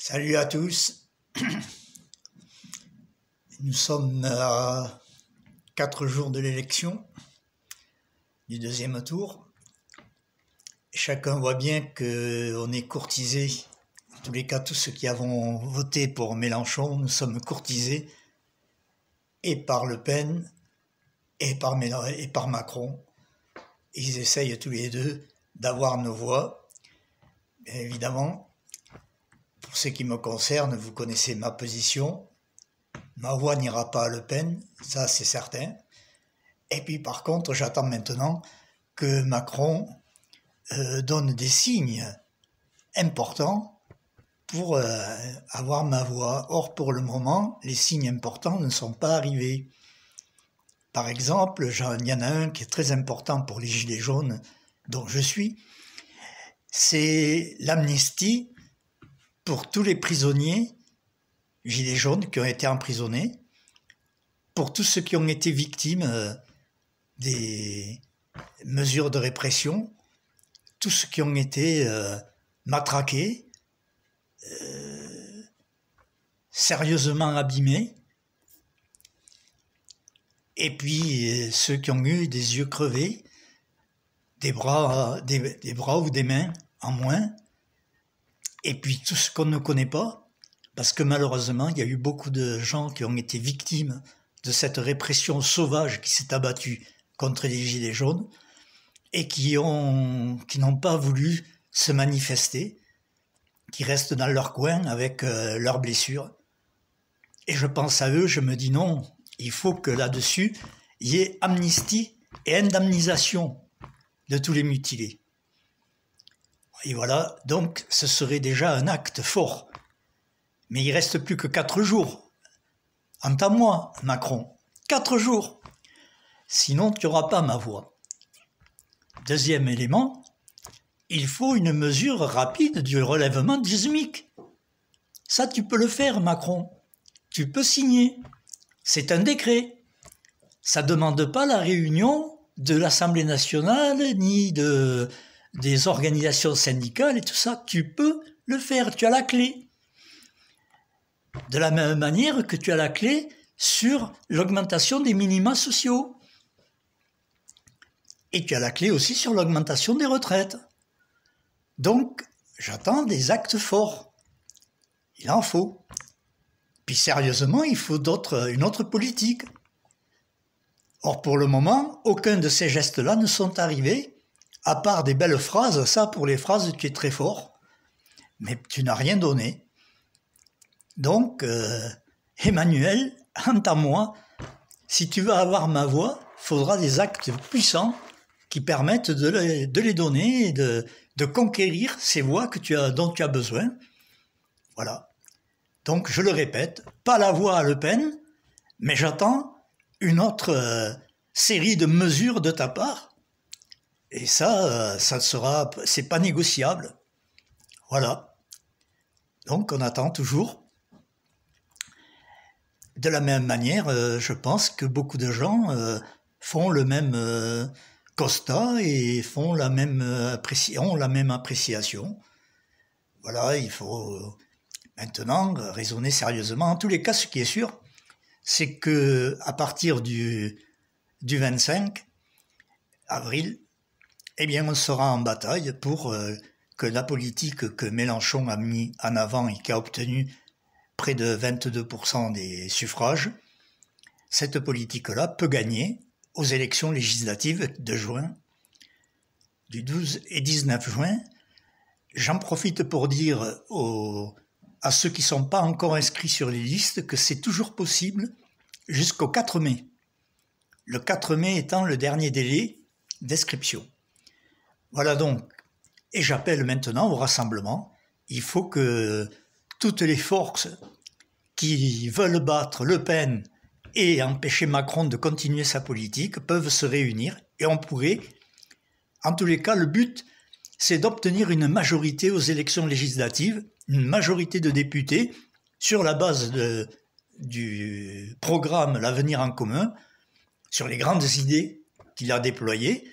Salut à tous. Nous sommes à 4 jours de l'élection, du deuxième tour. Chacun voit bien qu'on est courtisé. En tous les cas, tous ceux qui avons voté pour Mélenchon, nous sommes courtisés et par Le Pen et par Macron. Ils essayent tous les deux d'avoir nos voix. Bien évidemment, pour ce qui me concerne, vous connaissez ma position. Ma voix n'ira pas à Le Pen, ça c'est certain. Et puis par contre, j'attends maintenant que Macron donne des signes importants pour avoir ma voix. Or, pour le moment, les signes importants ne sont pas arrivés. Par exemple, il y en a un qui est très important pour les Gilets jaunes, dont je suis, c'est l'amnistie pour tous les prisonniers Gilets jaunes qui ont été emprisonnés, pour tous ceux qui ont été victimes des mesures de répression, tous ceux qui ont été matraqués, sérieusement abîmés, et puis ceux qui ont eu des yeux crevés, des bras ou des mains en moins, et puis tout ce qu'on ne connaît pas, parce que malheureusement, il y a eu beaucoup de gens qui ont été victimes de cette répression sauvage qui s'est abattue contre les Gilets jaunes et qui n'ont pas voulu se manifester, qui restent dans leur coin avec leurs blessures. Et je pense à eux, je me dis non, il faut que là-dessus, il y ait amnistie et indemnisation de tous les mutilés. Et voilà, donc ce serait déjà un acte fort. Mais il reste plus que 4 jours. Entends-moi, Macron, 4 jours. Sinon, tu n'auras pas ma voix. Deuxième élément, il faut une mesure rapide du relèvement du SMIC. Ça, tu peux le faire, Macron. Tu peux signer. C'est un décret. Ça ne demande pas la réunion de l'Assemblée nationale, ni des organisations syndicales et tout ça. Tu peux le faire, tu as la clé. De la même manière que tu as la clé sur l'augmentation des minima sociaux. Et tu as la clé aussi sur l'augmentation des retraites. Donc, j'attends des actes forts. Il en faut. Puis sérieusement, il faut une autre politique. Or, pour le moment, aucun de ces gestes-là ne sont arrivés, à part des belles phrases. Ça, pour les phrases, tu es très fort. Mais tu n'as rien donné. Donc, Emmanuel, entends-moi, si tu veux avoir ma voix, il faudra des actes puissants qui permettent de les donner et de conquérir ces voix dont tu as besoin. Voilà. Donc, je le répète, pas la voix à Le Pen, mais j'attends une autre série de mesures de ta part. Et ça c'est pas négociable. Voilà. Donc, on attend toujours. De la même manière, je pense que beaucoup de gens font le même constat et ont la même appréciation. Voilà, il faut maintenant raisonner sérieusement. En tous les cas, ce qui est sûr, c'est que à partir du 25 avril, eh bien, on sera en bataille pour que la politique que Mélenchon a mis en avant et qui a obtenu près de 22% des suffrages, cette politique-là peut gagner aux élections législatives de juin, du 12 et 19 juin. J'en profite pour dire à ceux qui ne sont pas encore inscrits sur les listes que c'est toujours possible jusqu'au 4 mai. Le 4 mai étant le dernier délai d'inscription. Voilà donc. Et j'appelle maintenant au rassemblement. Il faut que toutes les forces qui veulent battre Le Pen et empêcher Macron de continuer sa politique peuvent se réunir et on pourrait, en tous les cas, le but, c'est d'obtenir une majorité aux élections législatives, une majorité de députés sur la base du programme L'Avenir en commun, sur les grandes idées qu'il a déployées.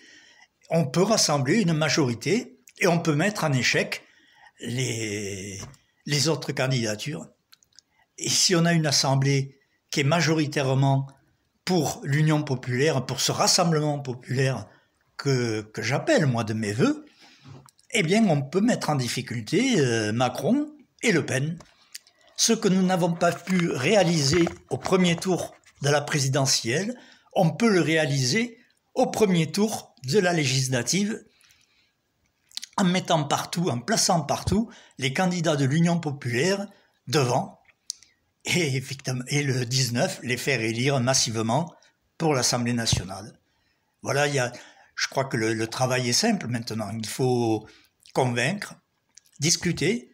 On peut rassembler une majorité et on peut mettre en échec les les autres candidatures. Et si on a une assemblée qui est majoritairement pour l'Union populaire, pour ce rassemblement populaire que j'appelle moi de mes voeux, eh bien on peut mettre en difficulté Macron et Le Pen. Ce que nous n'avons pas pu réaliser au premier tour de la présidentielle, on peut le réaliser au premier tour de la législative en mettant partout, en plaçant partout les candidats de l'Union populaire devant et le 19, les faire élire massivement pour l'Assemblée nationale. Voilà, je crois que le travail est simple maintenant. Il faut convaincre, discuter,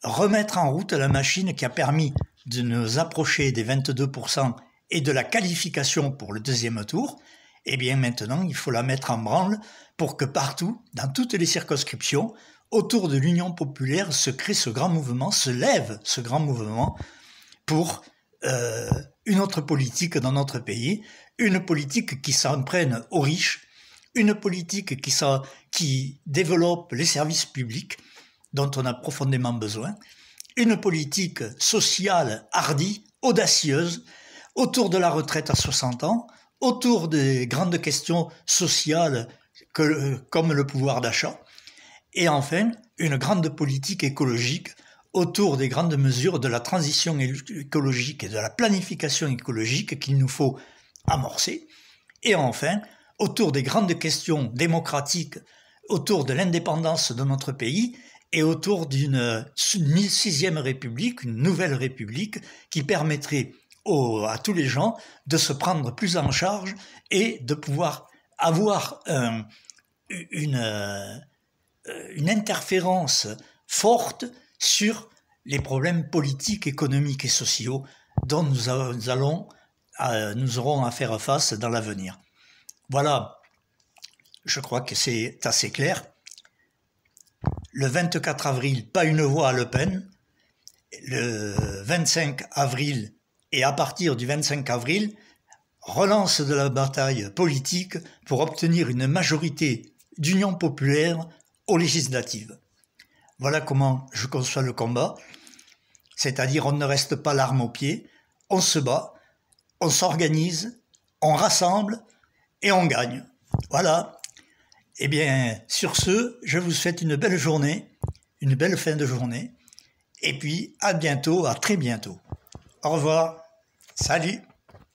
remettre en route la machine qui a permis de nous approcher des 22% et de la qualification pour le deuxième tour. Eh bien maintenant, il faut la mettre en branle pour que partout, dans toutes les circonscriptions, autour de l'Union populaire se crée ce grand mouvement, se lève ce grand mouvement pour une autre politique dans notre pays, une politique qui s'en prenne aux riches, une politique qui développe les services publics dont on a profondément besoin, une politique sociale hardie, audacieuse, autour de la retraite à 60 ans, autour des grandes questions sociales comme le pouvoir d'achat, et enfin une grande politique écologique autour des grandes mesures de la transition écologique et de la planification écologique qu'il nous faut amorcer, et enfin autour des grandes questions démocratiques, autour de l'indépendance de notre pays et autour d'une sixième république, une nouvelle république qui permettrait à tous les gens de se prendre plus en charge et de pouvoir avoir une interférence forte sur les problèmes politiques, économiques et sociaux dont nous aurons à faire face dans l'avenir. Voilà, je crois que c'est assez clair. Le 24 avril, pas une voix à Le Pen. Le 25 avril et à partir du 25 avril, relance de la bataille politique pour obtenir une majorité d'union populaire aux législatives. Voilà comment je conçois le combat, c'est-à-dire on ne reste pas l'arme au pied, on se bat, on s'organise, on rassemble et on gagne. Voilà. Eh bien, sur ce, je vous souhaite une belle journée, une belle fin de journée, et puis à bientôt, à très bientôt. Au revoir. Salut.